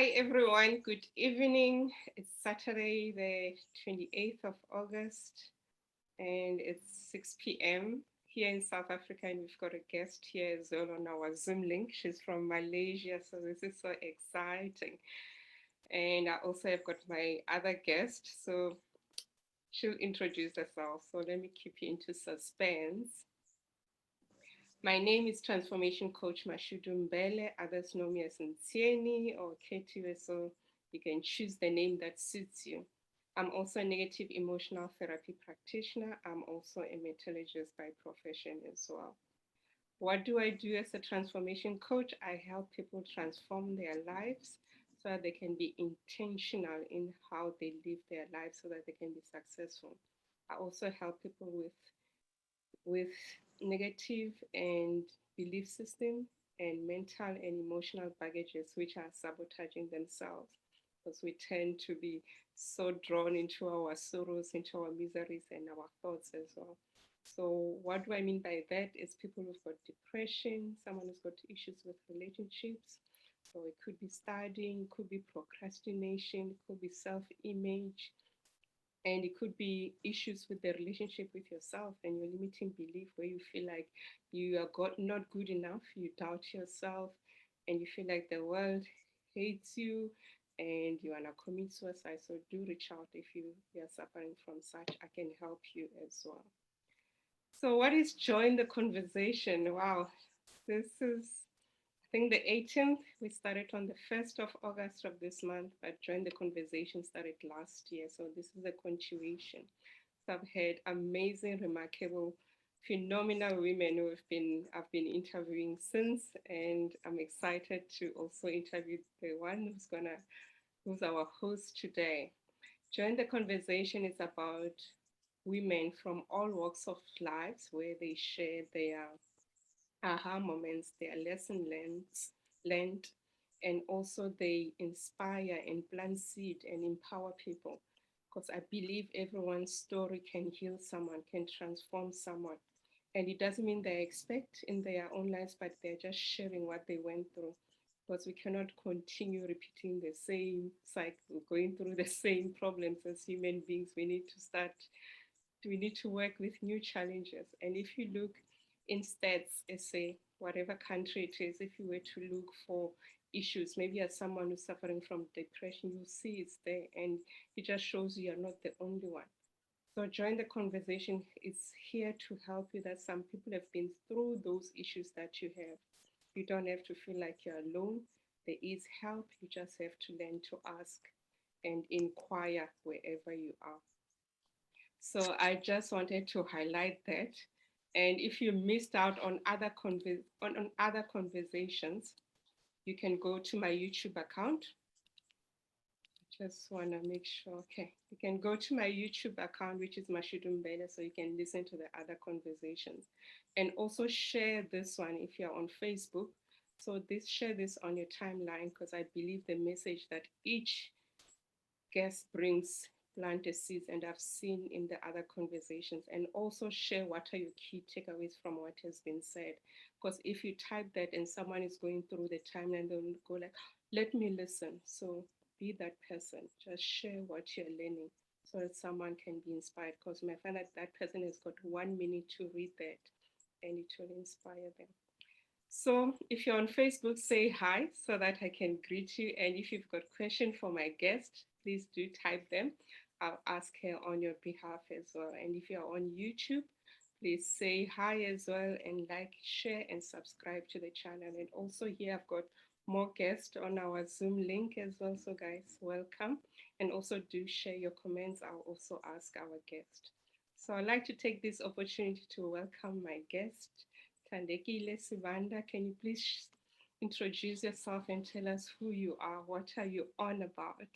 Hi everyone, good evening. It's Saturday, the 28th of August, and it's 6 p.m. here in South Africa, and we've got a guest here as well on our Zoom link. She's from Malaysia, so this is so exciting. And I also have got my other guest, so she'll introduce herself. So let me keep you into suspense. My name is Transformation Coach Mashudu Mbhele. Others know me as Ntsieni or Ketiwe, so you can choose the name that suits you. I'm also a negative emotional therapy practitioner. I'm also a metallurgist by profession as well. What do I do as a transformation coach? I help people transform their lives so that they can be intentional in how they live their lives so that they can be successful. I also help people with negative and belief system and mental and emotional baggages which are sabotaging themselves because we tend to be so drawn into our sorrows, into our miseries and our thoughts as well. So what do I mean by that is people who've got depression, someone who's got issues with relationships. So it could be studying, it could be procrastination, it could be self-image, and it could be issues with the relationship with yourself and your limiting belief where you feel like you are not good enough, you doubt yourself, and you feel like the world hates you and you want to commit suicide. So do reach out if you are suffering from such. I can help you as well. So what is join the conversation? Wow, this is I think the 18th, we started on the 1st of August of this month, but Join the Conversation started last year. So this is a continuation. So I've had amazing, remarkable, phenomenal women who I've been interviewing since, and I'm excited to also interview the one who's our host today. Join the Conversation is about women from all walks of lives where they share their aha moments, their learned, and also they inspire and plant seed and empower people. Because I believe everyone's story can heal someone, can transform someone. And it doesn't mean they expect in their own lives, but they're just sharing what they went through. Because we cannot continue repeating the same cycle, going through the same problems as human beings. We need to work with new challenges. And if you look in stats, say whatever country it is, if you were to look for issues, maybe as someone who's suffering from depression, you see it's there and it just shows you're not the only one. So join the conversation. It's here to help you that some people have been through those issues that you have. You don't have to feel like you're alone. There is help. You just have to learn to ask and inquire wherever you are. So I just wanted to highlight that. And if you missed out on on other conversations, you can go to my YouTube account. Just want to make sure. Okay, you can go to my YouTube account, which is Mashudu Mbhele, so you can listen to the other conversations, and also share this one if you're on Facebook. So share this on your timeline because I believe the message that each guest brings plant a seeds, and I've seen in the other conversations, and also share what are your key takeaways from what has been said. Because if you type that and someone is going through the timeline, they'll go like, let me listen. So be that person, just share what you're learning so that someone can be inspired, because you might find that that person has got 1 minute to read that and it will inspire them. So if you're on Facebook, say hi so that I can greet you. And if you've got questions for my guest, please do type them. I'll ask her on your behalf as well. And if you're on YouTube, please say hi as well and like, share, and subscribe to the channel. And also here I've got more guests on our Zoom link as well. So guys, welcome. And also do share your comments. I'll also ask our guest. So I'd like to take this opportunity to welcome my guest, Thandekile Sibanda. Can you please introduce yourself and tell us who you are? What are you on about?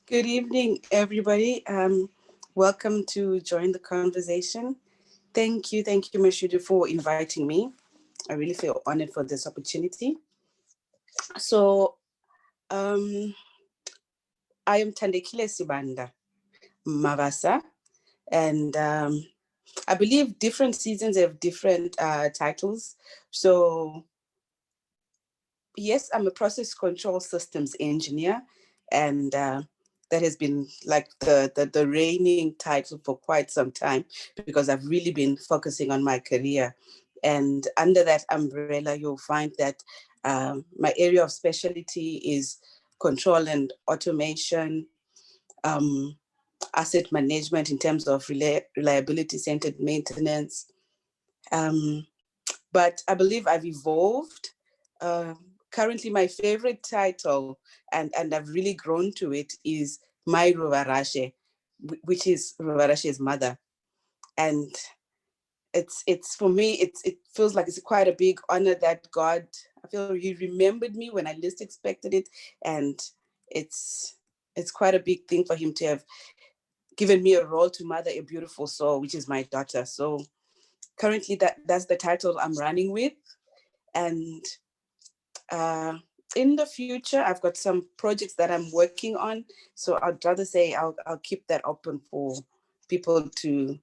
Good evening, everybody. Welcome to join the conversation. Thank you, Mashudu, for inviting me. I really feel honored for this opportunity. So, um, I am Thandekile Sibanda, Mavasa, and I believe different seasons have different titles. So, yes, I'm a process control systems engineer, and that has been like the reigning title for quite some time, because I've really been focusing on my career. And under that umbrella, you'll find that my area of specialty is control and automation, um, asset management in terms of reliability-centered maintenance. Um, but I believe I've evolved. Uh, Currently, my favorite title, and I've really grown to it, is My Ruvarashe, which is Ruvarashe's mother. And it's for me, it feels like it's quite a big honor that God, I feel he remembered me when I least expected it. And it's it's quite a big thing for him to have given me a role to mother a beautiful soul, which is my daughter. So currently that's the title I'm running with. And uh, in the future, I've got some projects that I'm working on. So I'd rather say I'll keep that open for people to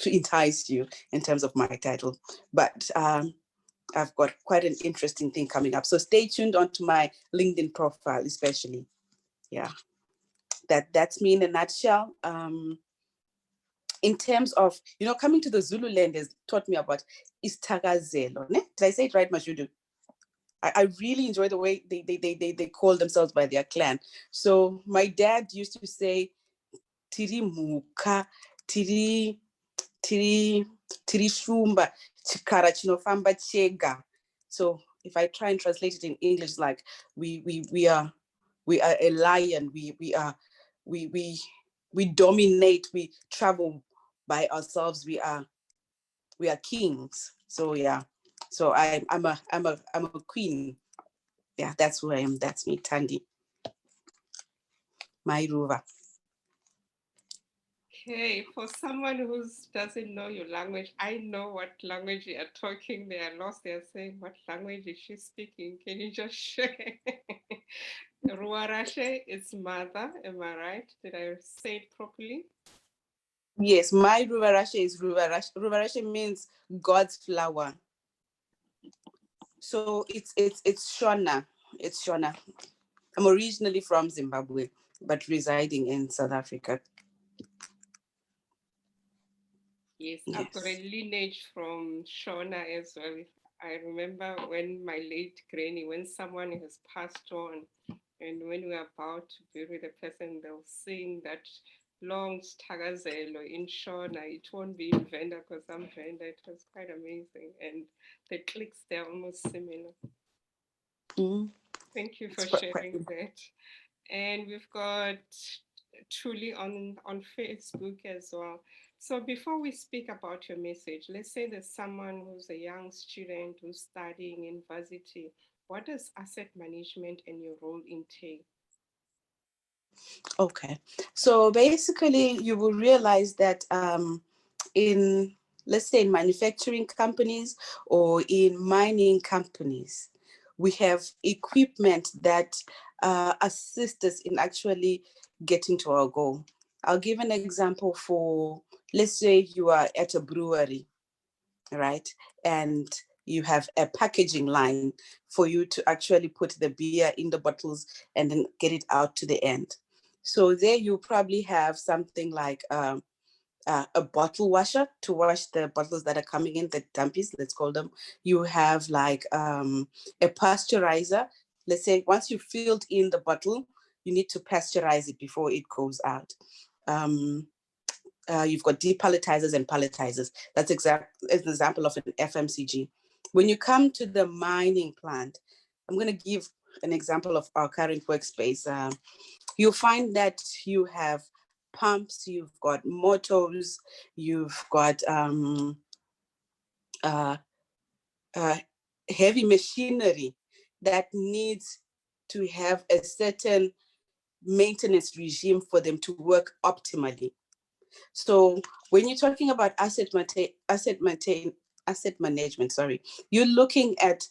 entice you in terms of my title. But I've got quite an interesting thing coming up. So stay tuned onto my LinkedIn profile, especially. Yeah, that's me in a nutshell. In terms of, coming to the Zululand has taught me about Istakazelo. Ne? Did I say it right, Mashudu? I really enjoy the way they call themselves by their clan. So my dad used to say, Tiri muka, tiri, tiri, tiri shumba, chikara chinofamba chega. So if I try and translate it in English, like we are a lion, we dominate, we travel by ourselves, we are kings. So yeah. So I'm a queen. Yeah, that's who I am. That's me, Thandi. My Ruva. Okay, for someone who doesn't know your language, I know what language you are talking. They are lost. They are saying, "What language is she speaking?" Can you just share? Ruarashe is mother. Am I right? Did I say it properly? Yes, my Ruvarashe is Ruvarashe. Ruvarashe means God's flower. So it's Shona. It's Shona. I'm originally from Zimbabwe, but residing in South Africa. Yes, I've got a Yes. lineage from Shona as well. I remember when my late granny, when someone has passed on, and when we are about to bury the person, they'll sing that long Stagazelo in Shona. It won't be in Venda because I'm Venda. It was quite amazing. And the clicks, they're almost similar. Mm, Thank you it's for quite sharing that. And we've got Truly on Facebook as well. So before we speak about your message, let's say there's someone who's a young student who's studying in university. What does asset management and your role entail? okay. So basically, you will realize that in, let's say, in manufacturing companies or in mining companies, we have equipment that assist us in actually getting to our goal. I'll give an example for, let's say you are at a brewery, right? And you have a packaging line for you to actually put the beer in the bottles and then get it out to the end. So there you probably have something like a bottle washer to wash the bottles that are coming in, the dumpies, let's call them. You have like a pasteurizer. Let's say once you filled in the bottle, you need to pasteurize it before it goes out. Um, you've got depalletizers and palletizers. That's an example of an FMCG. When you come to the mining plant, I'm going to give an example of our current workspace. You'll find that you have pumps, you've got motors, you've got uh, uh, heavy machinery that needs to have a certain maintenance regime for them to work optimally. So when you're talking about asset management, sorry, you're looking at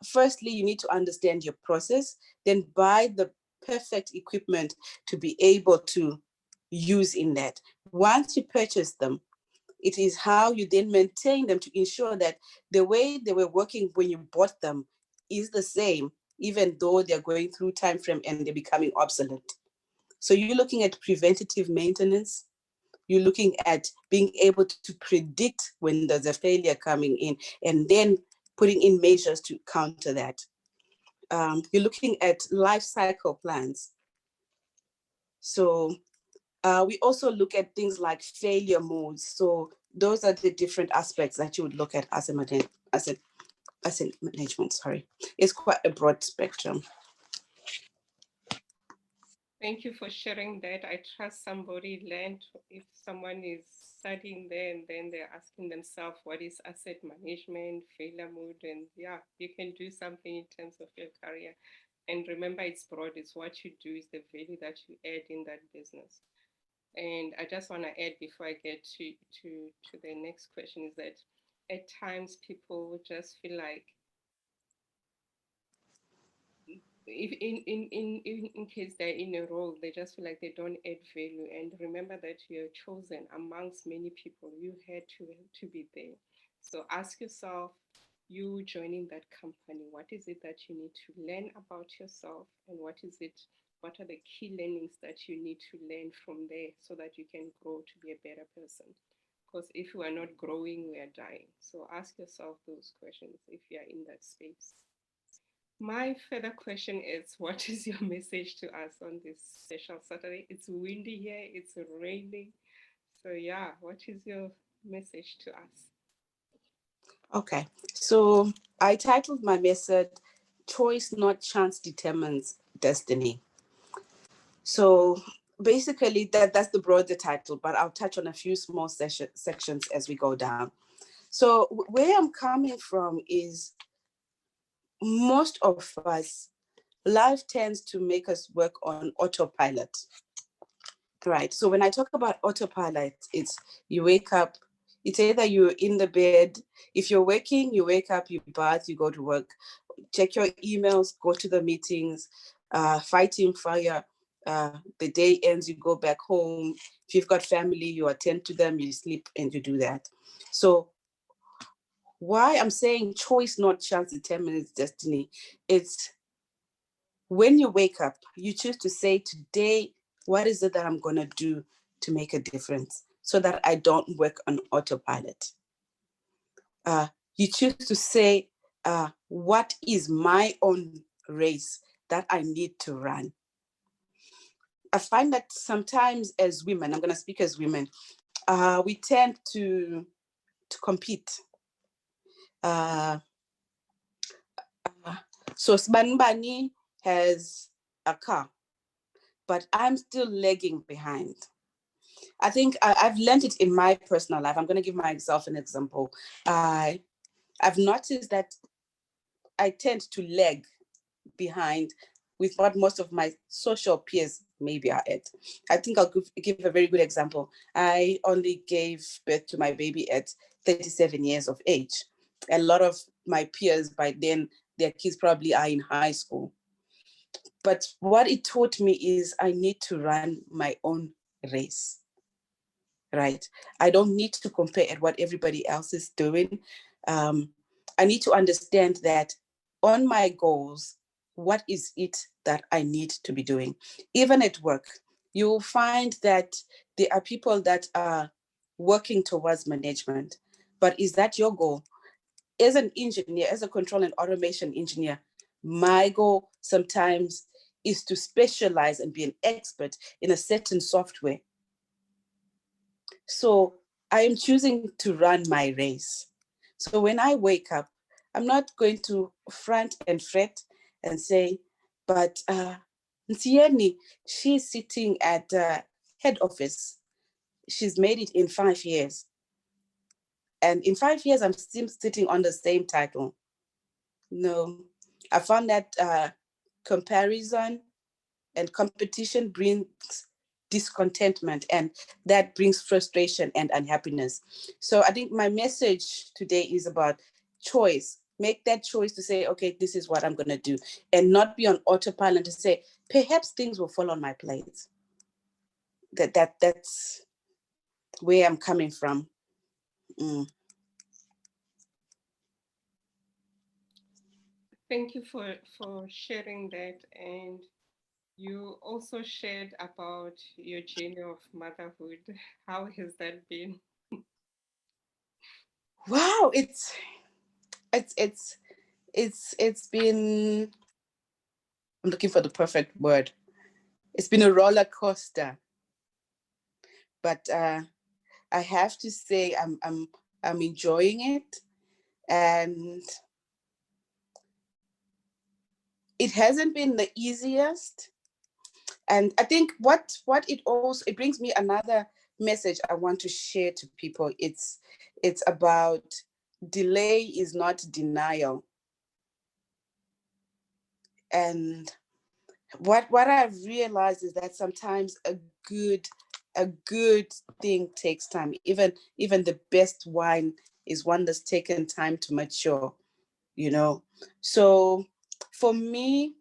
firstly, you need to understand your process, then buy the perfect equipment to be able to use in that. Once you purchase them, it is how you then maintain them to ensure that the way they were working when you bought them is the same, even though they're going through time frame and they're becoming obsolete. So you're looking at preventative maintenance. You're looking at being able to predict when there's a failure coming in and then putting in measures to counter that. You're looking at life cycle plans. So we also look at things like failure modes. So those are the different aspects that you would look at as asset management. Sorry, it's quite a broad spectrum. Thank you for sharing that. I trust somebody learned if someone is studying there and then they're asking themselves, what is asset management, failure mode? And yeah, you can do something in terms of your career. And remember, it's broad, it's what you do, is the value that you add in that business. And I just want to add before I get to the next question is that at times people just feel like if in case they're in a role, they just feel like they don't add value. And remember that you're chosen amongst many people. You had to be there. So ask yourself, you joining that company, what is it that you need to learn about yourself, and what are the key learnings that you need to learn from there so that you can grow to be a better person? Because if we are not growing, we are dying. So ask yourself those questions if you are in that space. My further question is, what is your message to us on this special Saturday? It's windy here, it's raining. So yeah, what is your message to us? Okay, so I titled my message, Choice Not Chance Determines Destiny. So basically that's the broader title, but I'll touch on a few small sections as we go down. So where I'm coming from is most of us, life tends to make us work on autopilot. Right. So when I talk about autopilot, it's you wake up, it's either you're in the bed. If you're working, you wake up, you bath, you go to work, check your emails, go to the meetings, fighting fire. The day ends, you go back home. If you've got family, you attend to them, you sleep, and you do that. So why I'm saying choice, not chance, determines destiny, it's when you wake up, you choose to say, today, what is it that I'm going to do to make a difference so that I don't work on autopilot? You choose to say, what is my own race that I need to run? I find that sometimes as women, I'm going to speak as women, we tend to compete. So Sbanbani has a car, but I'm still lagging behind. I think I've learned it in my personal life. I'm going to give myself an example. I've noticed that I tend to lag behind with what most of my social peers maybe are at. I think I'll give a very good example. I only gave birth to my baby at 37 years of age. A lot of my peers by then, their kids probably are in high school. But what it taught me is I need to run my own race. Right? I don't need to compare at what everybody else is doing. I need to understand that on my goals, what is it that I need to be doing? Even at work, you'll find that there are people that are working towards management. But is that your goal? As an engineer, as a control and automation engineer, my goal sometimes is to specialize and be an expert in a certain software. So I am choosing to run my race. So when I wake up, I'm not going to front and fret and say, but Ntieni, she's sitting at head office. She's made it in 5 years. And in 5 years, I'm still sitting on the same title. No, I found that comparison and competition brings discontentment, and that brings frustration and unhappiness. So I think my message today is about choice. Make that choice to say, okay, this is what I'm going to do, and not be on autopilot to say, perhaps things will fall on my plate. That's where I'm coming from. Thank you for sharing that. And you also shared about your journey of motherhood. How has that been? Wow, it's it's been, I'm looking for the perfect word. It's been a roller coaster, but I have to say I'm enjoying it, and it hasn't been the easiest. And I think what it also, it brings me another message I want to share to people. It's about delay is not denial. And what I've realized is that sometimes good a good thing takes time. Even the best wine is one that's taken time to mature, you know. So for me,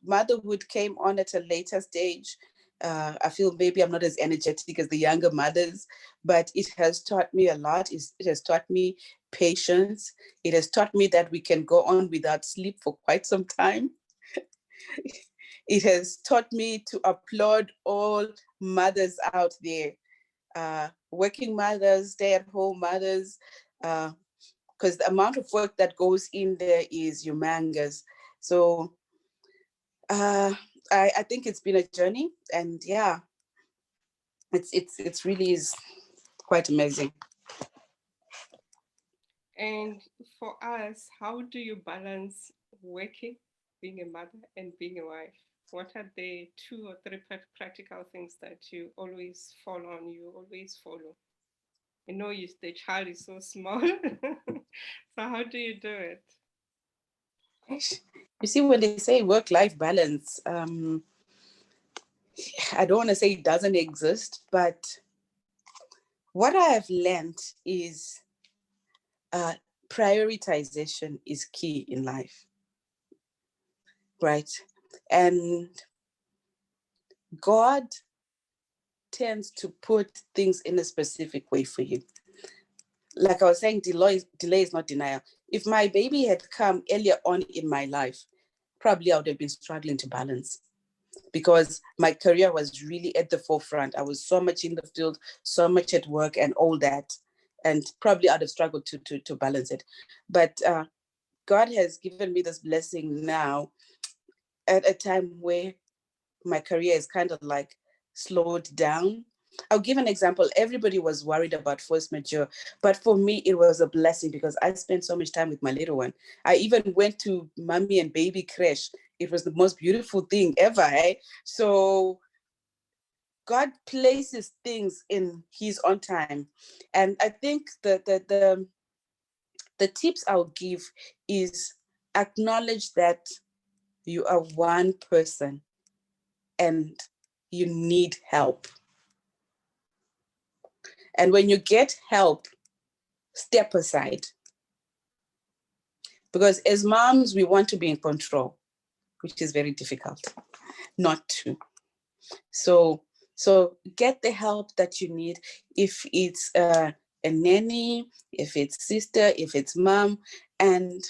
motherhood came on at a later stage. I feel maybe I'm not as energetic as the younger mothers, but it has taught me a lot. It has taught me patience. It has taught me that we can go on without sleep for quite some time. It has taught me to applaud all mothers out there, working mothers, stay-at-home mothers, because the amount of work that goes in there is humongous. So uh, I think it's been a journey, and yeah, it's really is quite amazing. And for us, how do you balance working, being a mother, and being a wife? What are the two or three practical things that you always follow on? You always follow. I know you, the child is so small. So how do you do it? You see, when they say work-life balance, I don't want to say it doesn't exist, but what I have learned is uh, prioritization is key in life, right? And God tends to put things in a specific way for you. Like I was saying, delay is not denial. If my baby had come earlier on in my life, probably I would have been struggling to balance, because my career was really at the forefront. I was so much in the field, so much at work and all that. And probably I'd have struggled to balance it. But God has given me this blessing now at a time where my career is kind of like slowed down. I'll give an example. Everybody was worried about force majeure, but for me, it was a blessing because I spent so much time with my little one. I even went to mommy and baby crash. It was the most beautiful thing ever. Eh? So God places things in His own time, and I think the tips I'll give is acknowledge that you are one person and you need help. And when you get help, step aside. Because as moms, we want to be in control, which is very difficult not to. So, so get the help that you need. If it's a nanny, if it's sister, if it's mom, and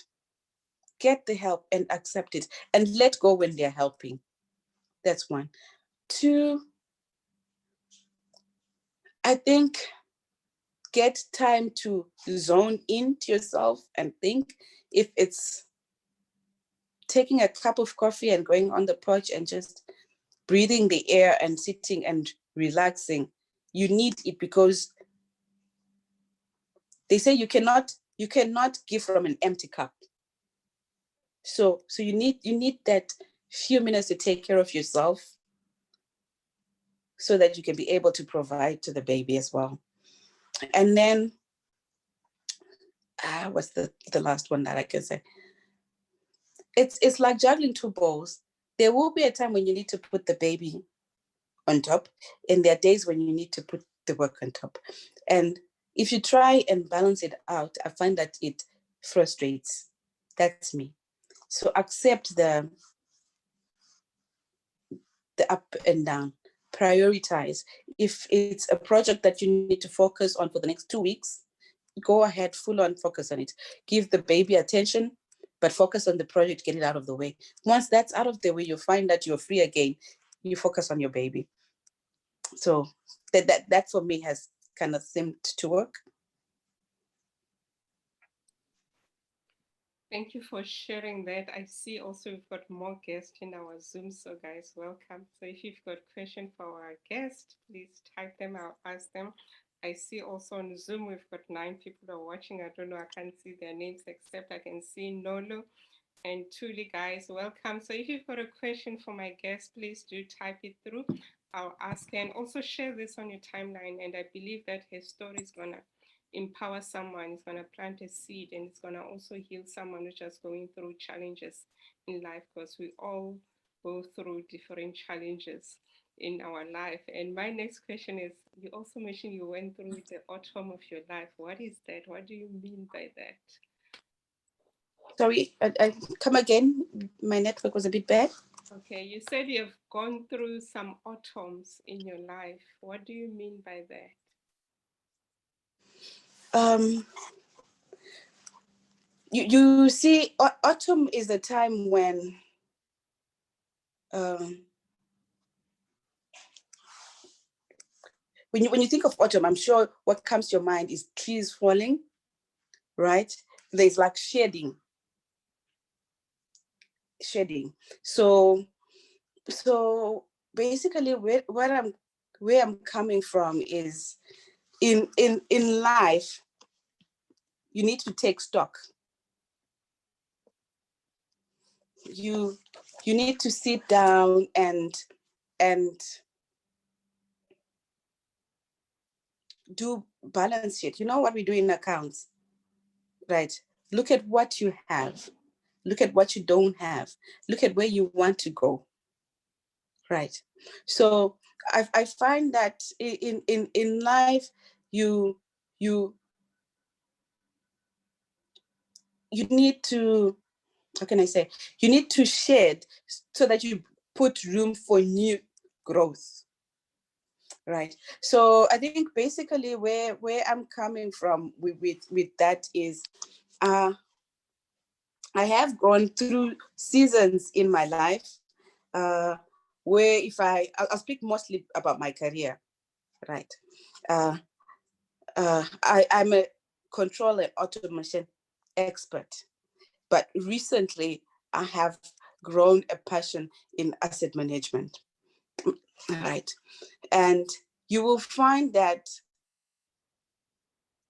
get the help and accept it and let go when they're helping. That's one. Two, I think get time to zone into yourself and think. If it's taking a cup of coffee and going on the porch and just breathing the air and sitting and relaxing, you need it, because they say you cannot give from an empty cup. So you need that few minutes to take care of yourself so that you can be able to provide to the baby as well. And then what's the last one that I can say? It's like juggling two balls. There will be a time when you need to put the baby on top, and there are days when you need to put the work on top. And if you try and balance it out, I find that it frustrates. That's me. So accept the up and down. Prioritize. If it's a project that you need to focus on for the next 2 weeks, go ahead, full on focus on it. Give the baby attention, but focus on the project, get it out of the way. Once that's out of the way, you find that you're free again. You focus on your baby. So that for me has kind of seemed to work. Thank you for sharing that. I see also we've got more guests in our Zoom, so guys, welcome. So if you've got questions for our guest, please type them out, ask them. I see also on Zoom we've got 9 people who are watching. I don't know, I can't see their names except I can see Nolo and Tuli. Guys, welcome. So if you've got a question for my guest, please do type it through. I'll ask her, and also share this on your timeline. And I believe that her story is gonna empower someone, it's going to plant a seed, and it's going to also heal someone who's just going through challenges in life, because we all go through different challenges in our life. And my next question is, you also mentioned you went through the autumn of your life. What is that? What do you mean by that? Sorry, I come again. My network was a bit bad. Okay, you said you have gone through some autumns in your life. What do you mean by that? You see, autumn is a time when when you think of autumn, I'm sure what comes to your mind is trees falling, right? There's like shedding. So basically, where I'm coming from is in life, you need to take stock. You need to sit down and do balance sheet. You know what we do in accounts, right? Look at what you have. Look at what you don't have. Look at where you want to go, right? So I find that in life, you need to, how can I say, you need to shed so that you put room for new growth, right? So I think basically where I'm coming from with that is, I have gone through seasons in my life where I'll speak mostly about my career, right? I'm a control and automation expert, but recently I have grown a passion in asset management, right? And you will find that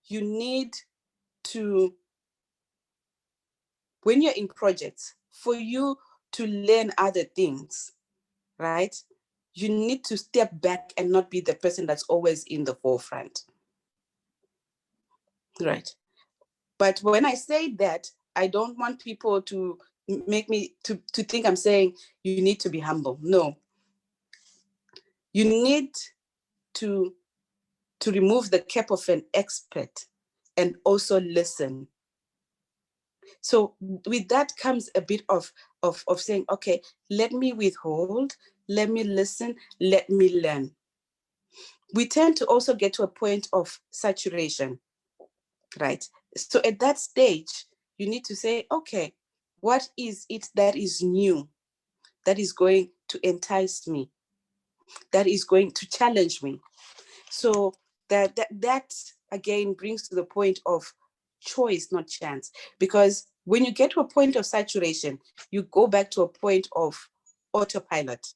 you need to, when you're in projects, for you to learn other things, right? You need to step back and not be the person that's always in the forefront, right? But when I say that, I don't want people to make me to think I'm saying you need to be humble. No. You need to remove the cap of an expert and also listen. So with that comes a bit of saying, okay, let me withhold, let me listen, let me learn. We tend to also get to a point of saturation, right? So at that stage, you need to say, okay, what is it that is new, that is going to entice me, that is going to challenge me? So that again brings to the point of choice, not chance. Because when you get to a point of saturation, you go back to a point of autopilot.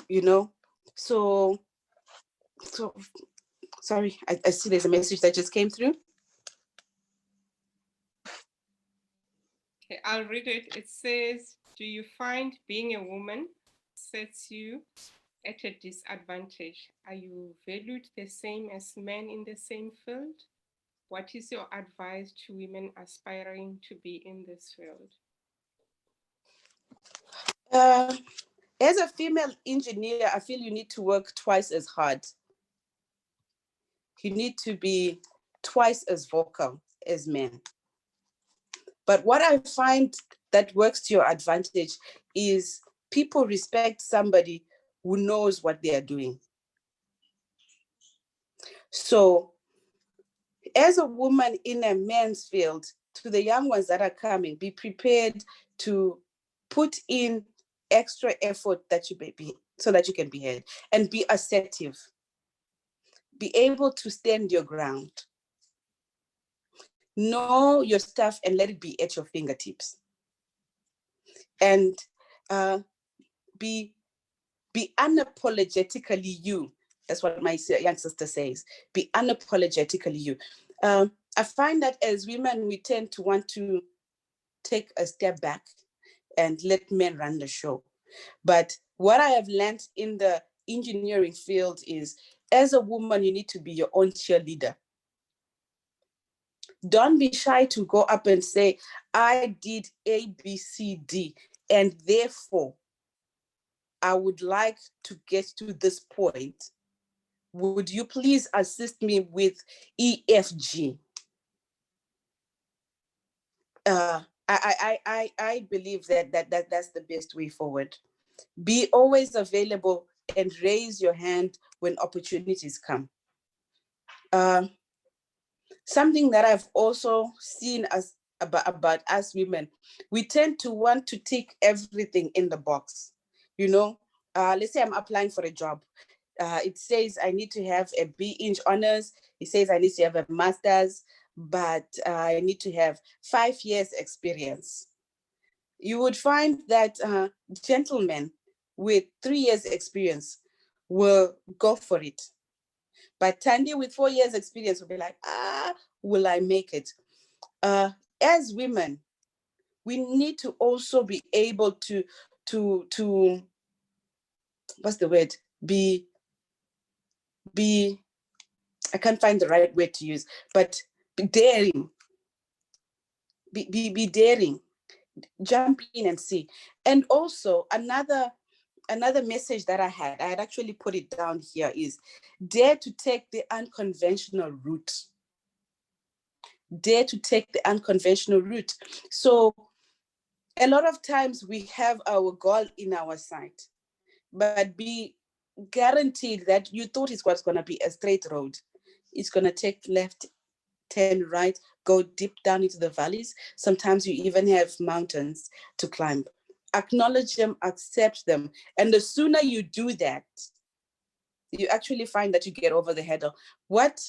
You know, so sorry, I see there's a message that just came through. Okay, I'll read it. It says, do you find being a woman sets you at a disadvantage? Are you valued the same as men in the same field? What is your advice to women aspiring to be in this field? As a female engineer, I feel you need to work twice as hard. You need to be twice as vocal as men. But what I find that works to your advantage is people respect somebody who knows what they are doing. So As a woman in a man's field, to the young ones that are coming, be prepared to put in extra effort that you may be, so that you can be heard, and be assertive. Be able to stand your ground. Know your stuff and let it be at your fingertips. And be unapologetically you. That's what my young sister says. Be unapologetically you. I find that as women, we tend to want to take a step back and let men run the show. But what I have learned in the engineering field is, as a woman, you need to be your own cheerleader. Don't be shy to go up and say, I did A, B, C, D, and therefore I would like to get to this point. Would you please assist me with E, F, G? I believe that's the best way forward. Be always available and raise your hand when opportunities come. Something that I've also seen as about us women, we tend to want to tick everything in the box. You know, let's say I'm applying for a job. It says I need to have a B.Eng honors. It says I need to have a master's, but I need to have 5 years experience. You would find that gentlemen with 3 years experience will go for it. But Tandy with 4 years experience will be like, will I make it? As women, we need to also be able to what's the word? Be, I can't find the right word to use, but be daring. Be daring. Jump in and see. And also another message that I had actually put it down here, is dare to take the unconventional route. Dare to take the unconventional route. So a lot of times we have our goal in our sight, but be guaranteed that you thought it was going to be a straight road. It's going to take left, turn right, go deep down into the valleys. Sometimes you even have mountains to climb. Acknowledge them, accept them. And the sooner you do that, you actually find that you get over the hurdle. What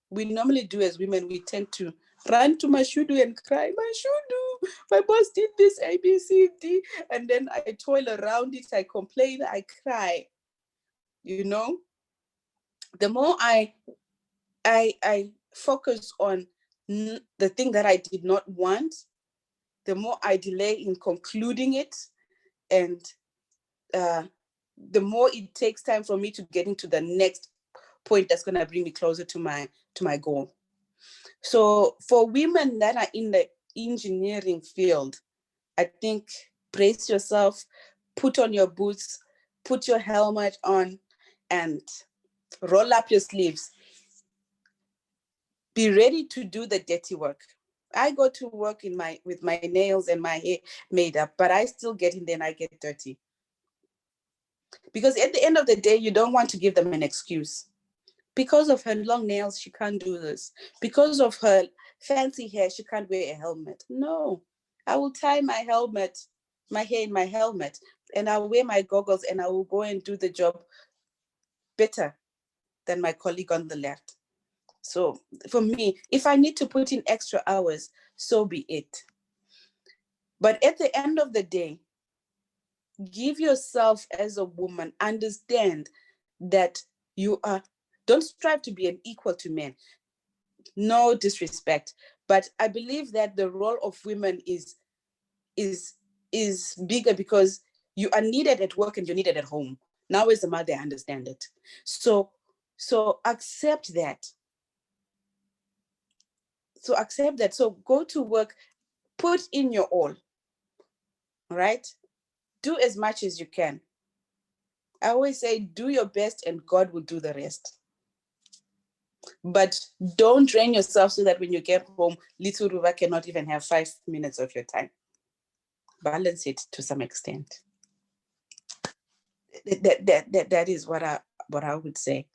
we normally do as women, we tend to run to Mashudu and cry, Mashudu, my boss did this, A, B, C, D. And then I toil around it, I complain, I cry. You know, the more I focus on the thing that I did not want, the more I delay in concluding it, and the more it takes time for me to get into the next point that's going to bring me closer to my goal. So for women that are in the engineering field, I think brace yourself, put on your boots, put your helmet on, and roll up your sleeves. Be ready to do the dirty work. I go to work with my nails and my hair made up, but I still get in there and I get dirty. Because at the end of the day, you don't want to give them an excuse. Because of her long nails, she can't do this. Because of her fancy hair, she can't wear a helmet. No, I will tie my hair in my helmet, and I'll wear my goggles, and I will go and do the job better than my colleague on the left. So for me, if I need to put in extra hours, so be it. But at the end of the day, give yourself as a woman, understand that don't strive to be an equal to men. No disrespect, but I believe that the role of women is bigger, because you are needed at work and you're needed at home. Now as a mother, I understand it. So accept that. So go to work, put in your all right? Do as much as you can. I always say, do your best and God will do the rest. But don't drain yourself so that when you get home, little Ruba cannot even have 5 minutes of your time. Balance it to some extent. That is what I would say.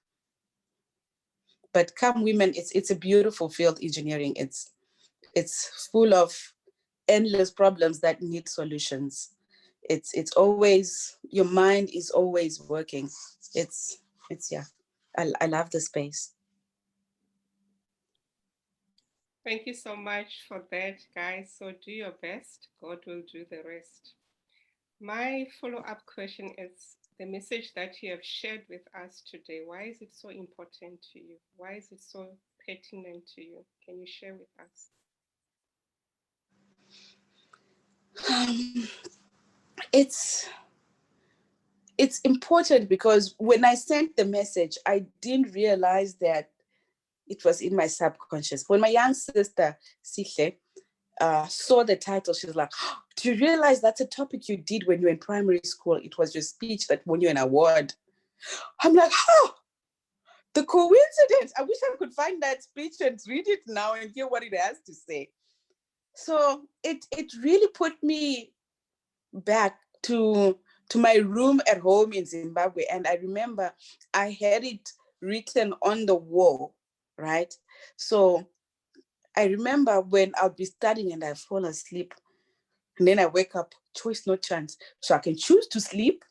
But come women, it's a beautiful field, engineering. It's full of endless problems that need solutions. It's always, your mind is always working. It's yeah. I love the space. Thank you so much for that, guys. So do your best. God will do the rest. My follow-up question is the message that you have shared with us today. Why is it so important to you? Why is it so pertinent to you? Can you share with us? It's it's important because when I sent the message, I didn't realize that it was in my subconscious. When my young sister Sihle saw the title, she was like, "Oh, do you realize that's a topic you did when you were in primary school? It was your speech that won you an award." I'm like, oh, the coincidence. I wish I could find that speech and read it now and hear what it has to say. So it really put me back to my room at home in Zimbabwe. And I remember I had it written on the wall, right? So I remember when I'll be studying and I fall asleep, and then I wake up, choice, no chance. So I can choose to sleep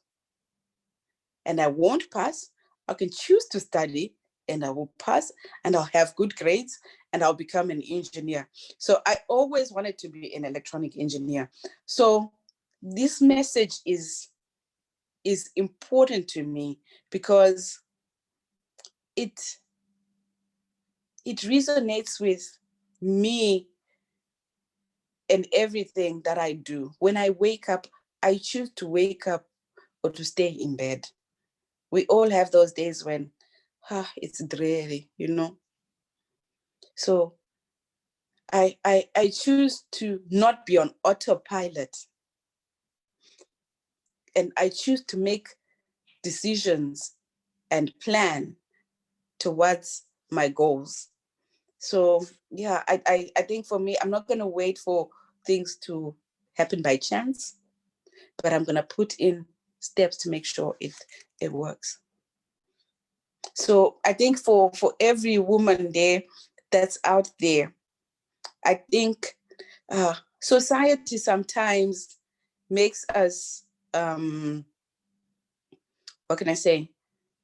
and I won't pass. I can choose to study and I will pass and I'll have good grades and I'll become an engineer. So I always wanted to be an electronic engineer. So this message is important to me because it it resonates with me and everything that I do. When I wake up, I choose to wake up or to stay in bed. We all have those days when it's dreary, you know. So I choose to not be on autopilot, and I choose to make decisions and plan towards my goals. So yeah, I think for me, I'm not gonna wait for things to happen by chance, but I'm gonna put in steps to make sure it works. So I think for every woman there that's out there, I think society sometimes makes us what can I say?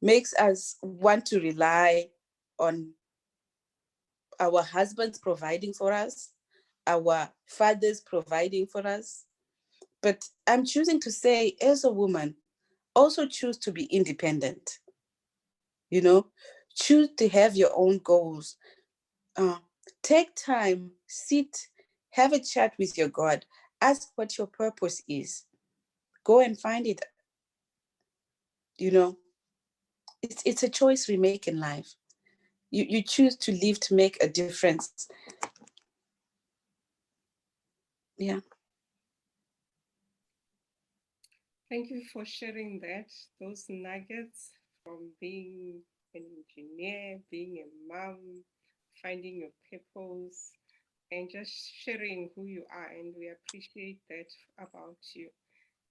Makes us want to rely on our husbands providing for us, our fathers providing for us. But I'm choosing to say, as a woman, also choose to be independent, you know, choose to have your own goals. Uh, Take time, sit, have a chat with your God, ask what your purpose is, go and find it. You know, it's a choice we make in life. You choose to live to make a difference. Yeah. Thank you for sharing that, those nuggets from being an engineer, being a mom, finding your purpose, and just sharing who you are. And we appreciate that about you.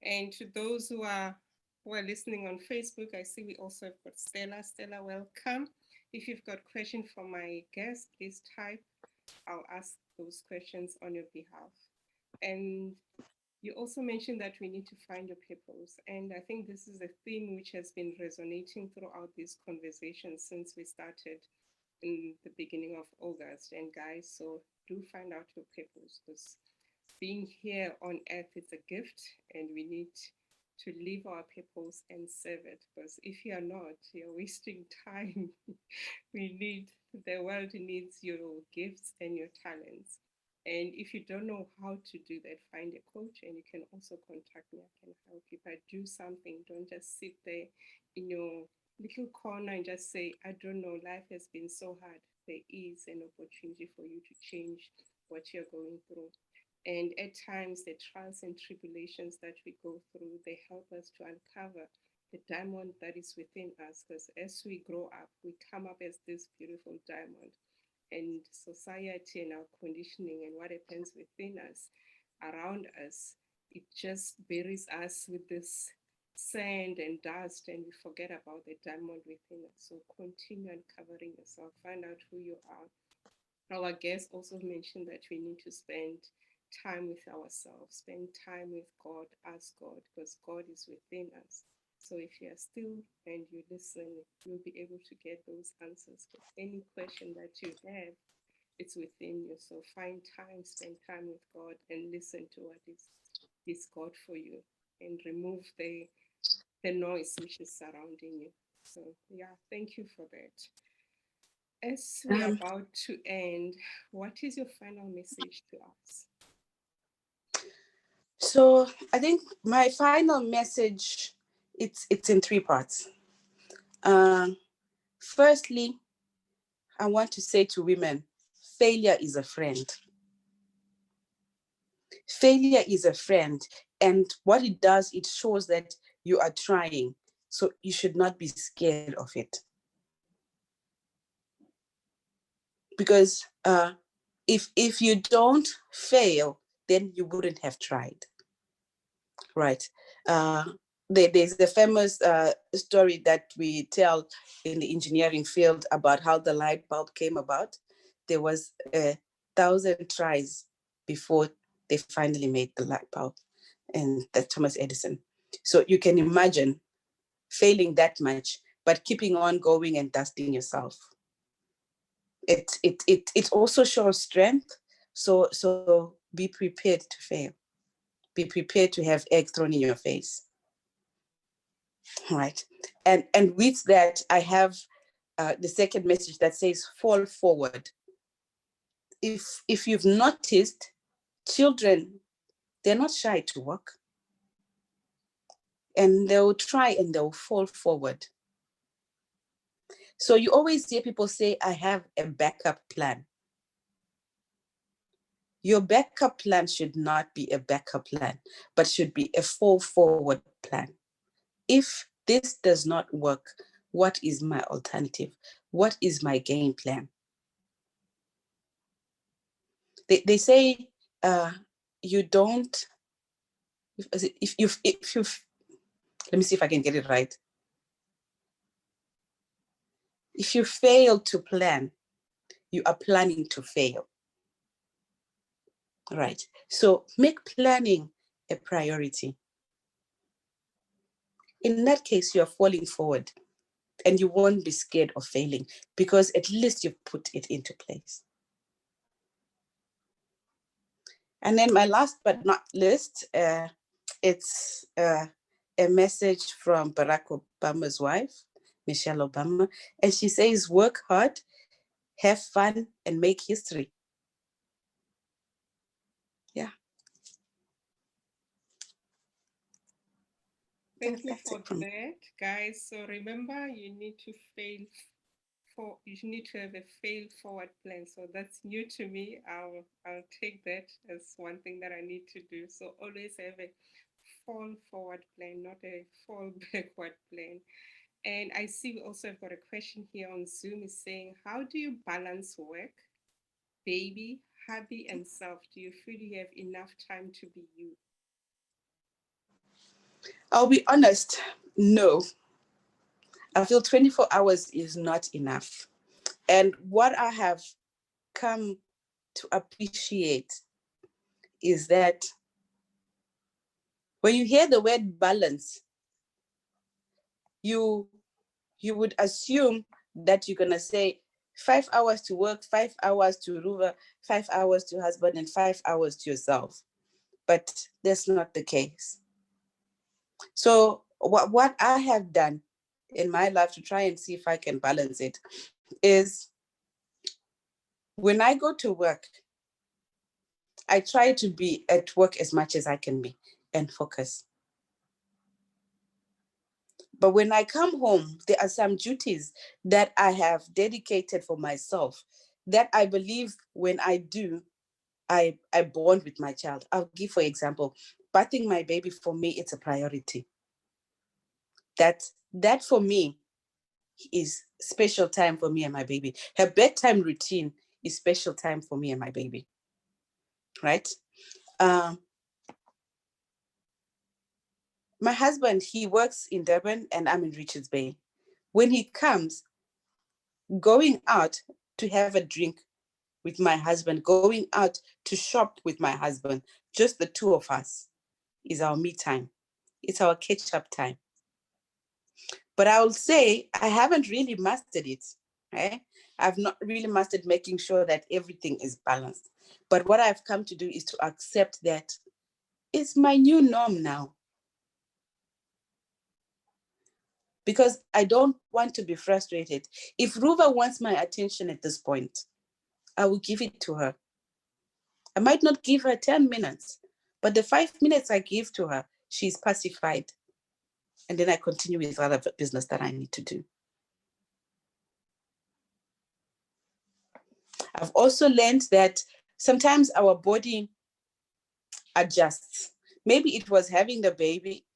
And to those who are listening on Facebook, I see we also have got Stella. Stella, welcome. If you've got questions for my guest, please type. I'll ask those questions on your behalf. And you also mentioned that we need to find your purpose. And I think this is a theme which has been resonating throughout these conversations since we started in the beginning of August. And guys, so do find out your purpose, because being here on earth is a gift and we need to live our purpose and serve it, because if you're not, you're wasting time. We need, the world needs your gifts and your talents. And if you don't know how to do that, find a coach, and you can also contact me. I can help you. But do something. Don't just sit there in your little corner and just say, I don't know, life has been so hard. There is an opportunity for you to change what you're going through. And at times, the trials and tribulations that we go through, they help us to uncover the diamond that is within us. Because as we grow up, we come up as this beautiful diamond. And society and our conditioning and what happens within us, around us, it just buries us with this sand and dust, and we forget about the diamond within us. So continue uncovering yourself, find out who you are. Our guest also mentioned that we need to spend time with ourselves, spend time with God, ask God, because God is within us. So if you are still and you listen, you'll be able to get those answers. Because any question that you have, it's within you. So find time, spend time with God, and listen to what is God for you, and remove the noise which is surrounding you. So yeah, thank you for that. As we are about to end, what is your final message to us? So I think my final message, it's in three parts. Firstly, I want to say to women, failure is a friend. Failure is a friend. And what it does, it shows that you are trying. So you should not be scared of it. Because if you don't fail, then you wouldn't have tried. Right. There's a famous story that we tell in the engineering field about how the light bulb came about. There was 1,000 tries before they finally made the light bulb, and that's Thomas Edison. So you can imagine failing that much, but keeping on going and dusting yourself. It also shows strength. So be prepared to fail. Be prepared to have egg thrown in your face. Right. And with that, I have the second message that says fall forward. If you've noticed, children, they're not shy to walk, and they'll try and they'll fall forward. So you always hear people say, I have a backup plan. Your backup plan should not be a backup plan, but should be a fall forward plan. If this does not work, what is my alternative? What is my game plan? They say you don't, if you let me see if I can get it right. If you fail to plan, you are planning to fail. Right. So make planning a priority. In that case, you are falling forward and you won't be scared of failing because at least you've put it into place. And then my last but not least, it's a message from Barack Obama's wife, Michelle Obama. And she says, work hard, have fun, and make history. Yeah. Thank you That's for it from me. that, guys. So remember, you need to have a fail forward plan. So that's new to me. I'll take that as one thing that I need to do. So always have a fall forward plan, not a fall backward plan. And I see we also have got a question here on Zoom is saying, how do you balance work, baby, hubby, and self? Do you feel you have enough time to be you? I'll be honest, no. I feel 24 hours is not enough. And what I have come to appreciate is that when you hear the word balance, you would assume that you're gonna say 5 hours to work, 5 hours to Ruva, 5 hours to husband, and 5 hours to yourself. But that's not the case. So what I have done in my life to try and see if I can balance it is when I go to work, I try to be at work as much as I can be and focus. But when I come home, there are some duties that I have dedicated for myself that I believe when I do, I bond with my child. I'll give, for example, bathing my baby. For me, it's a priority. That for me is special time for me and my baby. Her bedtime routine is special time for me and my baby, right? Um, My husband, he works in Durban and I'm in Richards Bay. When he comes, going out to have a drink with my husband, going out to shop with my husband, just the two of us, is our me time. It's our catch up time. But I will say I haven't really mastered it. Right? I've not really mastered making sure that everything is balanced. But what I've come to do is to accept that it's my new norm now. Because I don't want to be frustrated. If Ruva wants my attention at this point, I will give it to her. I might not give her 10 minutes, but the 5 minutes I give to her, she's pacified. And then I continue with other business that I need to do. I've also learned that sometimes our body adjusts. Maybe it was having the baby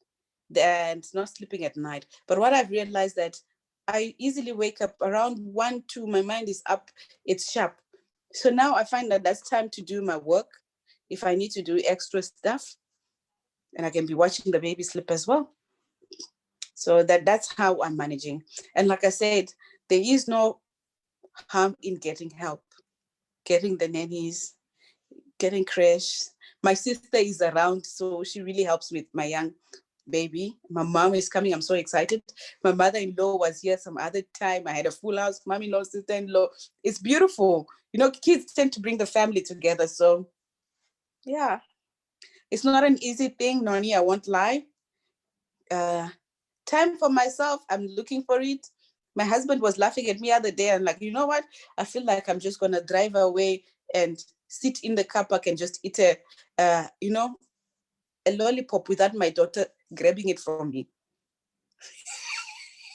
and not sleeping at night. But what I've realized that I easily wake up around 1, 2, my mind is up, it's sharp. So now I find that that's time to do my work. If I need to do extra stuff, and I can be watching the baby sleep as well. So that's how I'm managing. And like I said, there is no harm in getting help, getting the nannies, getting crash. My sister is around, so she really helps with my young baby. My mom is coming. I'm so excited. My mother-in-law was here some other time. I had a full house, mom-in-law, sister-in-law. It's beautiful. You know, kids tend to bring the family together. So yeah, it's not an easy thing, Noni, I won't lie. Time for myself, I'm looking for it. My husband was laughing at me the other day. I'm like, you know what? I feel like I'm just gonna drive away and sit in the car park and just eat a lollipop without my daughter grabbing it from me.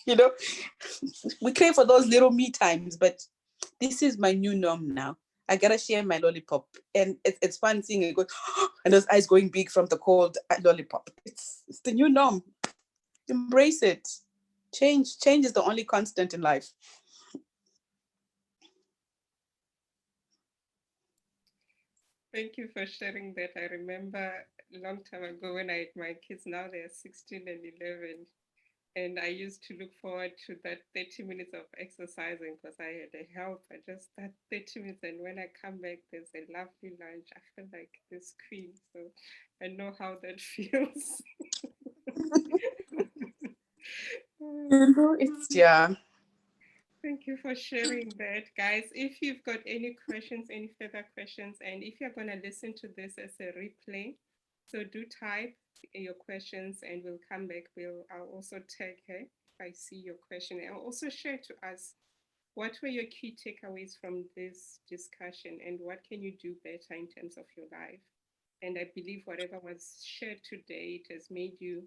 You know, we crave for those little me times, but this is my new norm now. I gotta share my lollipop, and it's fun seeing it go, and those eyes going big from the cold lollipop. It's the new norm. Embrace it. Change is the only constant in life. Thank you for sharing that. I remember a long time ago when I had my kids, now they're 16 and 11. And I used to look forward to that 30 minutes of exercising because I had a help. I just that 30 minutes, and when I come back, there's a lovely lunch. I feel like this queen, so I know how that feels. Yeah. Thank you for sharing that, guys. If you've got any questions, any further questions, and if you're going to listen to this as a replay, so do type your questions and we'll come back. I'll also tag her if I see your question. And also share to us what were your key takeaways from this discussion and what can you do better in terms of your life? And I believe whatever was shared today, it has made you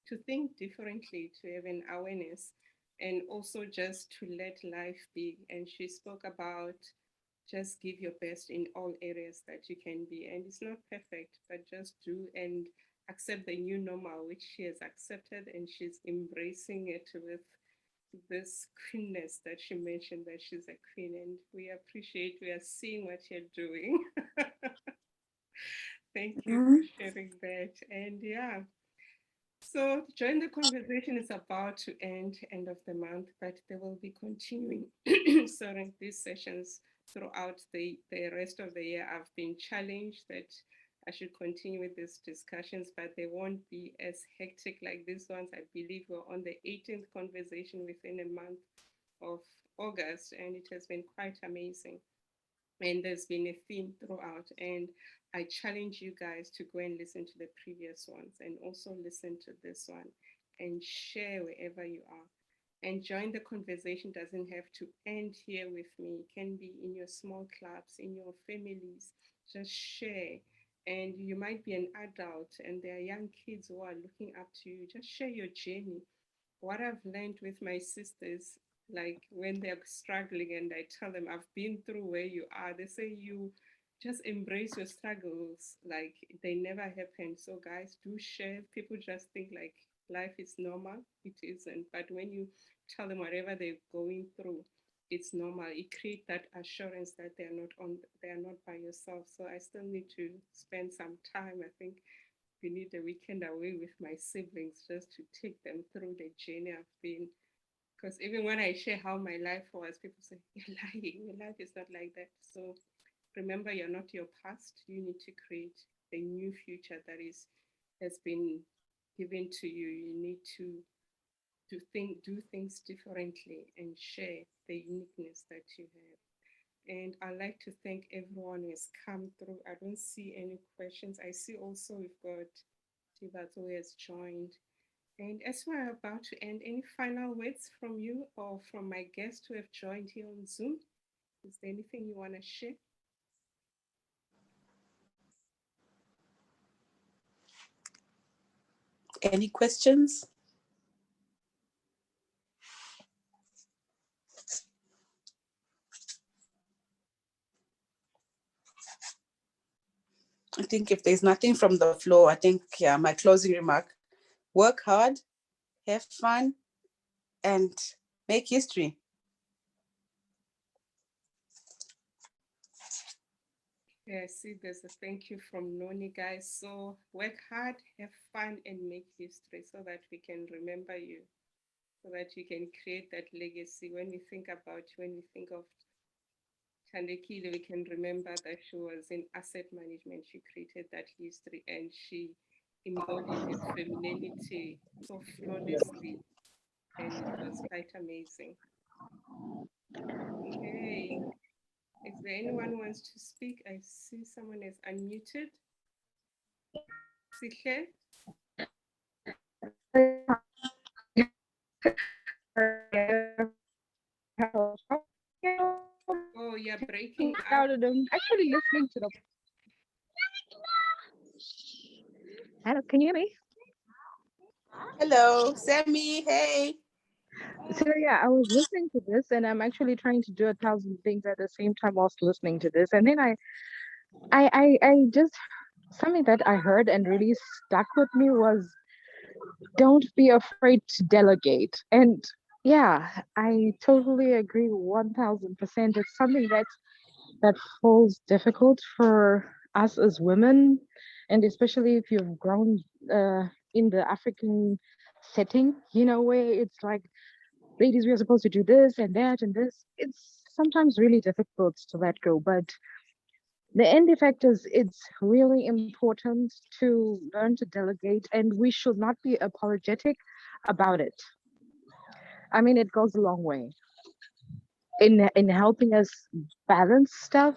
to think differently, to have an awareness, and also just to let life be. And she spoke about just give your best in all areas that you can be. And it's not perfect, but just do and accept the new normal, which she has accepted and she's embracing it with this queenness that she mentioned that she's a queen. And we are seeing what you're doing. Thank you for sharing that. And yeah, so join the conversation is about to end of the month, but they will be continuing. Sorry, these sessions throughout the rest of the year. I've been challenged that I should continue with these discussions, but they won't be as hectic like these ones. I believe we're on the 18th conversation within a month of August, and it has been quite amazing. And there's been a theme throughout. And I challenge you guys to go and listen to the previous ones and also listen to this one and share wherever you are. And join the conversation doesn't have to end here with me. It can be in your small clubs, in your families. Just share. And you might be an adult and there are young kids who are looking up to you. Just share your journey. What I've learned with my sisters, like when they're struggling and I tell them I've been through where you are, they say you just embrace your struggles like they never happened. So guys, do share. People just think like life is normal. It isn't. But when you tell them whatever they're going through, it's normal. It creates that assurance that they are not by yourself. So I still need to spend some time, I think, we need a weekend away with my siblings just to take them through the journey I've been. Because even when I share how my life was, people say, "You're lying, your life is not like that." So remember, you're not your past. You need to create a new future that has been given to you. You need to do things differently and share the uniqueness that you have. And I'd like to thank everyone who has come through. I don't see any questions. I see also we've got Tibato who has joined. And as we're about to end, any final words from you or from my guests who have joined here on Zoom? Is there anything you want to share? Any questions? I think if there's nothing from the floor, I think, yeah, my closing remark, work hard, have fun, and make history. Yeah, I see there's a thank you from Noni, guys. So work hard, have fun, and make history so that we can remember you, so that you can create that legacy. When we think of Thandekile, we can remember that she was in asset management. She created that history and she embodied her femininity so flawlessly, and it was quite amazing. Okay. Is there anyone who wants to speak? I see someone is unmuted. Sihle? Oh, you're breaking up. I'm actually listening to the. Hello, can you hear me? Hello, Sammy, hey. So yeah, I was listening to this, and I'm actually trying to do 1,000 things at the same time whilst listening to this, and then I just something that I heard and really stuck with me was don't be afraid to delegate. And yeah, I totally agree 1,000%. It's something that falls difficult for us as women, and especially if you've grown in the African setting, where it's like, ladies, we are supposed to do this and that and this. It's sometimes really difficult to let go, but the end effect is it's really important to learn to delegate, and we should not be apologetic about it. I mean, it goes a long way in helping us balance stuff.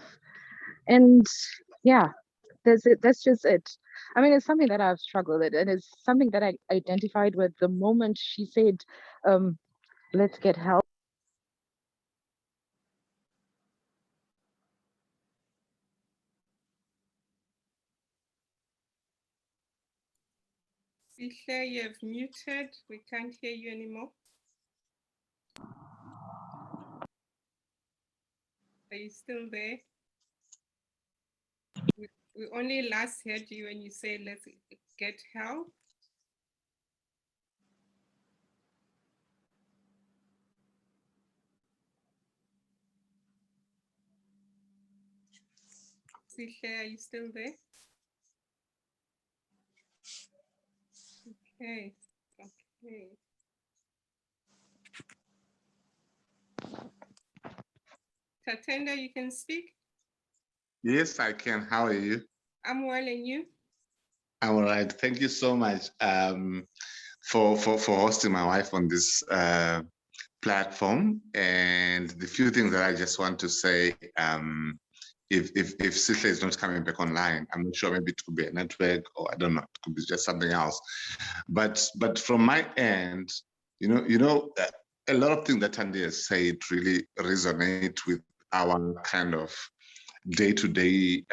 And yeah, that's it. That's just it. I mean, it's something that I've struggled with, and it's something that I identified with the moment she said, um, let's get help. Sihle, you have muted. We can't hear you anymore. Are you still there? We only last heard you when you say let's get help. Sihle, are you still there? Okay. Okay. Tatenda, you can speak? Yes, I can. How are you? I'm well, and you? I'm all right. Thank you so much for hosting my wife on this platform. And the few things that I just want to say, if Sihle is not coming back online, I'm not sure. Maybe it could be a network, or I don't know. It could be just something else. But from my end, a lot of things that Thandi has said really resonate with our kind of day-to-day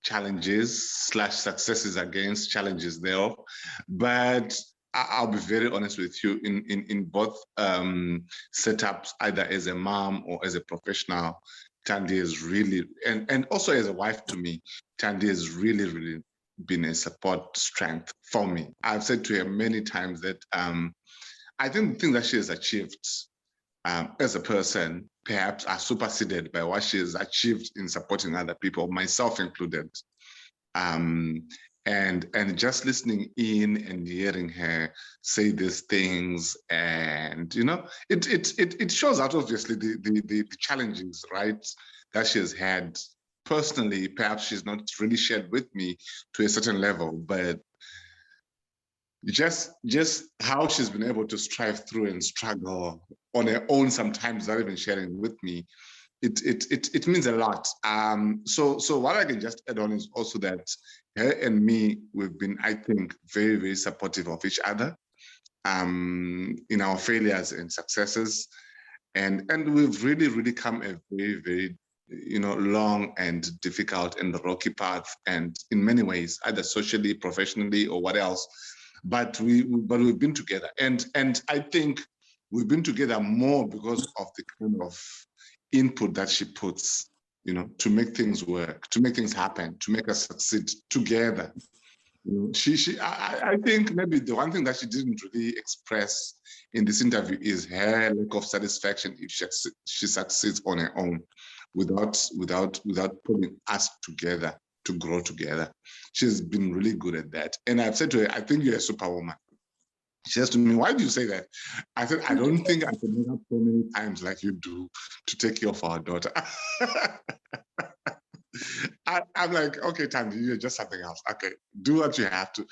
challenges / successes against challenges thereof. But I'll be very honest with you, in both setups, either as a mom or as a professional, Thandi is really, and also as a wife to me, Thandi has really, really been a support strength for me. I've said to her many times that I think the thing that she has achieved as a person perhaps are superseded by what she has achieved in supporting other people, myself included. and just listening in and hearing her say these things, and it shows out obviously the challenges, right, that she has had personally. Perhaps she's not really shared with me to a certain level, but just how she's been able to strive through and struggle on her own, sometimes not even sharing with me, it means a lot. So what I can just add on is also that her and me, we've been, I think, very, very supportive of each other in our failures and successes. And we've really, really come a very, very, long and difficult and rocky path, and in many ways, either socially, professionally, or what else. But we've been together, and I think we've been together more because of the kind of input that she puts, to make things work, to make things happen, to make us succeed together. I think maybe the one thing that she didn't really express in this interview is her lack of satisfaction if she succeeds on her own, without putting us together to grow together. She's been really good at that. And I've said to her, I think you're a superwoman. She says to me, why do you say that? I said, I don't think I can make up so many times like you do to take care of our daughter. I'm like, okay, Tandy, you're just something else. Okay, do what you have to.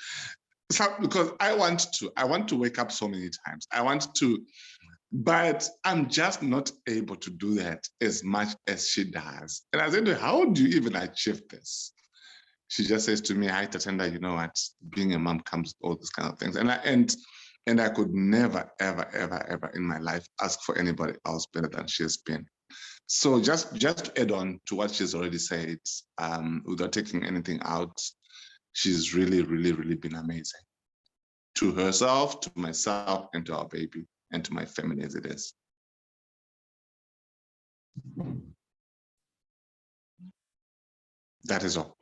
So, because I want to wake up so many times. I want to, but I'm just not able to do that as much as she does. And I said to her, how do you even achieve this? She just says to me, hi, Tatenda, you know what? Being a mom comes with all these kind of things. And I could never, ever, ever, ever in my life ask for anybody else better than she has been. So just to add on to what she's already said, without taking anything out, she's really, really, really been amazing to herself, to myself, and to our baby, and to my family as it is. That is all.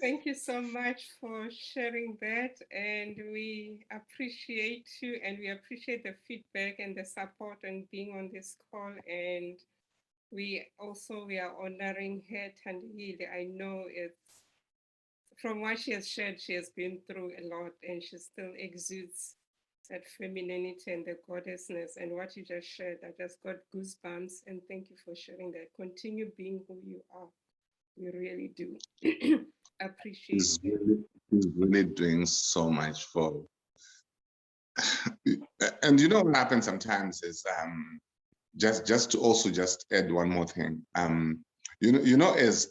Thank you so much for sharing that, and we appreciate you, and we appreciate the feedback and the support and being on this call. And we are honoring her, Thandekile. I know it's from what she has shared, she has been through a lot, and she still exudes that femininity and the goddessness. And what you just shared, I just got goosebumps. And thank you for sharing that. Continue being who you are. We really do appreciate you. He's really doing so much for. And you know what happens sometimes is just to also just add one more thing. As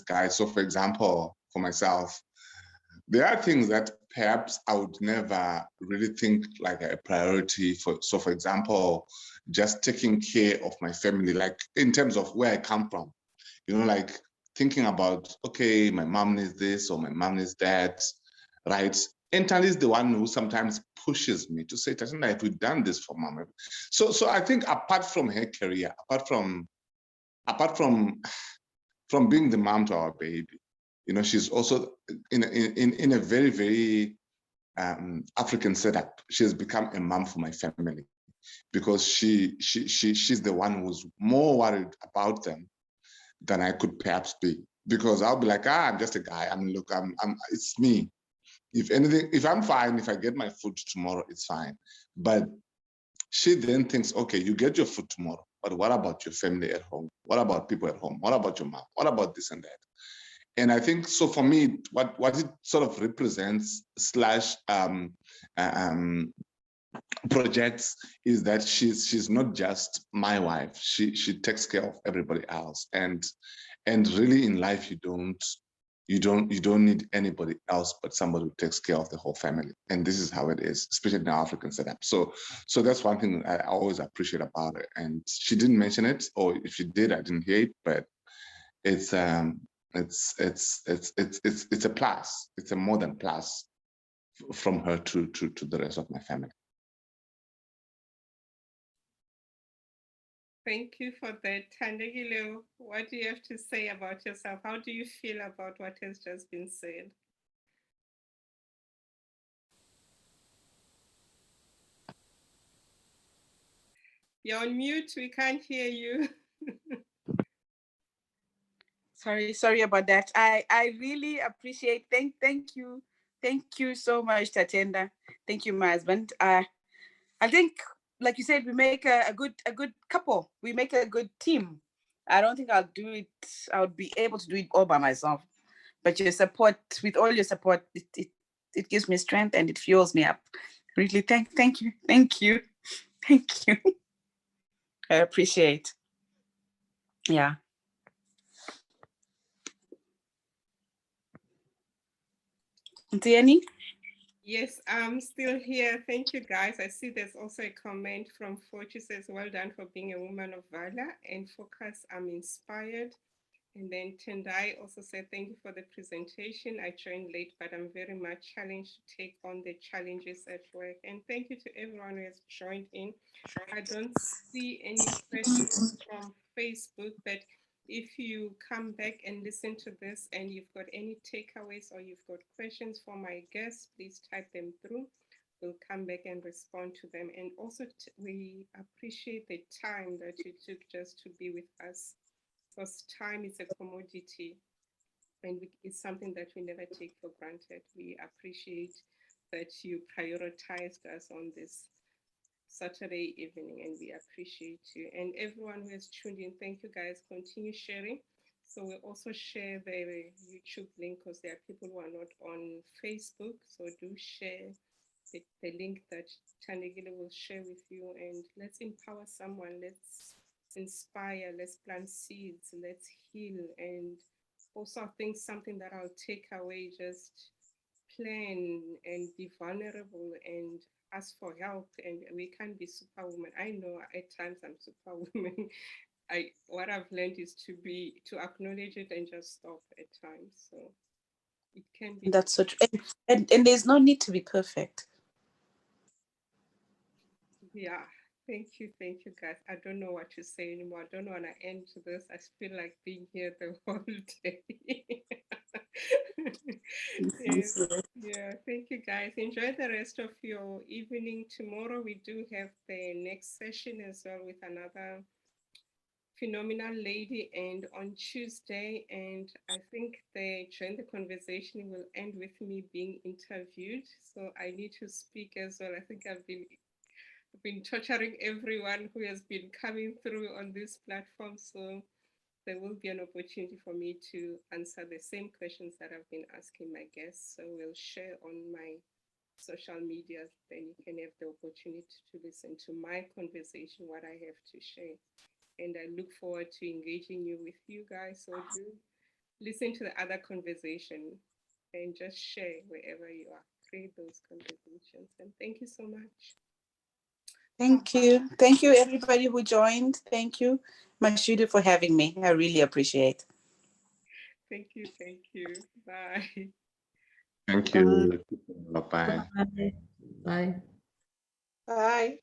guys. So for example, for myself, there are things that perhaps I would never really think like a priority for. So for example, just taking care of my family, like in terms of where I come from, like thinking about, okay, my mom needs this or my mom needs that, right? And Tali is the one who sometimes pushes me to say, Tatiana, if we've done this for mom. So I think apart from her career, apart from being the mom to our baby, she's also in a very, very African setup. She has become a mom for my family because she's the one who's more worried about them than I could perhaps be, because I'll be like, I'm just a guy. Look, it's me. If anything, if I'm fine, if I get my food tomorrow, it's fine. But she then thinks, okay, you get your food tomorrow, but what about your family at home? What about people at home? What about your mom? What about this and that? And I think, so for me, what it sort of represents / projects is that she's not just my wife. She takes care of everybody else, and really in life you don't need anybody else but somebody who takes care of the whole family. And this is how it is, especially in our African setup. So that's one thing I always appreciate about her. And she didn't mention it, or if she did, I didn't hear it, but it's a plus. It's a more than plus from her to the rest of my family. Thank you for that. Thandekile, what do you have to say about yourself? How do you feel about what has just been said? You're on mute, we can't hear you. Sorry about that. I really appreciate. Thank you so much, Tatenda. Thank you, my husband. I think, like you said, we make a good couple. We make a good team. I don't think I'll do it. I would be able to do it all by myself. But your support, with all your support, it gives me strength and it fuels me up. Really, thank you, thank you, thank you. I appreciate. Yeah. Antieni? Yes, I'm still here. Thank you, guys. I see there's also a comment from Fortune says, well done for being a woman of valor and focus. I'm inspired. And then Tendai also said, thank you for the presentation. I joined late, but I'm very much challenged to take on the challenges at work. And thank you to everyone who has joined in. I don't see any questions from Facebook, but if you come back and listen to this and you've got any takeaways or you've got questions for my guests, please type them through. We'll come back and respond to them. And also, we appreciate the time that you took just to be with us, because time is a commodity and it's something that we never take for granted. We appreciate that you prioritized us on this Saturday evening, and we appreciate you. And everyone who has tuned in, thank you guys. Continue sharing. So we'll also share the YouTube link because there are people who are not on Facebook. So do share the link that Thandekile will share with you, and let's empower someone. Let's inspire. Let's plant seeds. Let's heal. And also, I think something that I'll take away, just plan and be vulnerable and ask for help. And we can't be superwoman. I know at times I'm superwoman. What I've learned is to acknowledge it and just stop at times. So it can be. That's so true. And there's no need to be perfect. Yeah. Thank you, guys. I don't know what to say anymore. I don't want to end this. I feel like being here the whole day. Yes. Yeah, thank you, guys. Enjoy the rest of your evening. Tomorrow we do have the next session as well with another phenomenal lady, and on Tuesday, and I think during the conversation will end with me being interviewed. So I need to speak as well. I think I've been torturing everyone who has been coming through on this platform. So there will be an opportunity for me to answer the same questions that I've been asking my guests. So we'll share on my social media, then you can have the opportunity to listen to my conversation, what I have to share. And I look forward to engaging with you guys. So do listen to the other conversation and just share wherever you are. Create those conversations. And thank you so much. Thank you. Thank you, everybody who joined. Thank you, Mashudu, for having me. I really appreciate. Thank you. Bye. Thank you. Bye-bye. Bye. Bye. Bye.